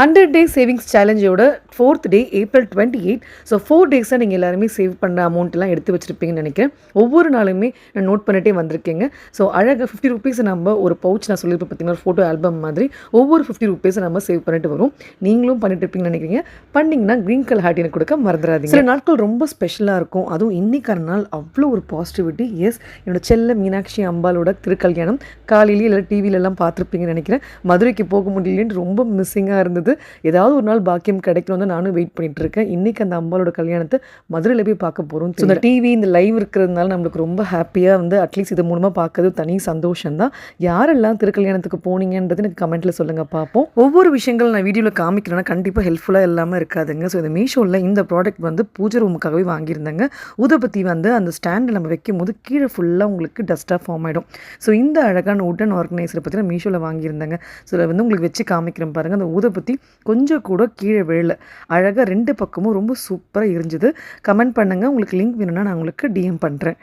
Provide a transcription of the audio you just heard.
100 days savings சேலஞ்சோட 4th day April 28. So 4 டேஸாக நீங்கள் எல்லாருமே சேவ் பண்ணுற அமௌண்ட்லாம் எடுத்து வச்சுருப்பீங்கன்னு நினைக்கிறேன். ஒவ்வொரு நாளுமே நான் நோட் பண்ணிட்டே வந்திருக்கேங்க. ஸோ அழகாக 50 ருபீஸ் நம்ம ஒரு பவுச் நான் சொல்லியிருப்பேன் பார்த்தீங்கன்னா, ஒரு ஃபோட்டோ ஆல்பம் மாதிரி ஒவ்வொரு 50 ருபீஸை நம்ம சேவ் பண்ணிட்டு வரும். நீங்களும் பண்ணிட்டு இருப்பீங்கன்னு நினைக்கிறீங்க. பண்ணிங்கன்னா க்ரீன் கலர் ஹார்ட் எனக்கு கொடுக்க மறந்துடாதீங்க. சில நாட்கள் ரொம்ப ஸ்பெஷலாக இருக்கும். அதுவும் இன்னைக்கான நாள் அவ்வளோ ஒரு பாசிட்டிவிட்டி. எஸ், என்னோட செல்ல மீனாட்சி அம்பாலோட திருக்கல்யாணம் காலையிலேயே இல்லை டிவிலெல்லாம் பார்த்துருப்பீங்கன்னு நினைக்கிறேன். மதுரைக்கு போக முடியலன்னு ரொம்ப மிஸ்ஸிங்காக இருந்தது. ஏதாவது ஒரு நாள் பாக்கியம் கிடைக்கணும் தான் நானும் வெயிட் பண்ணிட்டு இருக்கேன். இன்னைக்கு அந்த அம்பாலோட கல்யாணத்தை மதுரையில் போய் பார்க்க போகிறோம். ஸோ இந்த டிவி இந்த லைவ் இருக்கிறதுனால நம்மளுக்கு ரொம்ப ஹாப்பியாக அட்லீஸ்ட் இது மூலமாக பார்க்கறது தனி சந்தோஷம் தான். யாரெல்லாம் திருக்கல்யாணத்துக்கு போனீங்கன்றது எனக்கு கமெண்ட்டில் சொல்லுங்கள் பார்ப்போம். ஒவ்வொரு விஷயங்கள் நான் வீடியோவில் காமிக்கிறேன்னா கண்டிப்பாக ஹெல்ப்ஃபுல்லாக இல்லாமல் இருக்காதுங்க. ஸோ இந்த மீஷோவில் இந்த ப்ராடக்ட் பூஜை ரூமுக்காகவே வாங்கியிருந்தாங்க. ஊதுபத்தி அந்த ஸ்டாண்டில் நம்ம வைக்கும் போது கீழே ஃபுல்லாக உங்களுக்கு டஸ்ட்டாக ஃபார்ம் ஆகிடும். ஸோ இந்த அழகான உட்டன் ஆர்கனைசரை பார்த்தீங்கன்னா மீஷோவில் வாங்கியிருந்தாங்க. ஸோ அதை உங்களுக்கு வச்சு காமிக்கிறேன் பாருங்கள். அந்த ஊதுபத்தி கொஞ்சம் கூட கீழே விழல. அழகாக 2 பக்கமும் ரொம்ப சூப்பராக இருந்துச்சு. கமெண்ட் பண்ணுங்கள். உங்களுக்கு லிங்க் வேணும்னா நான் உங்களுக்கு டிஎம் பண்ணுறேன்.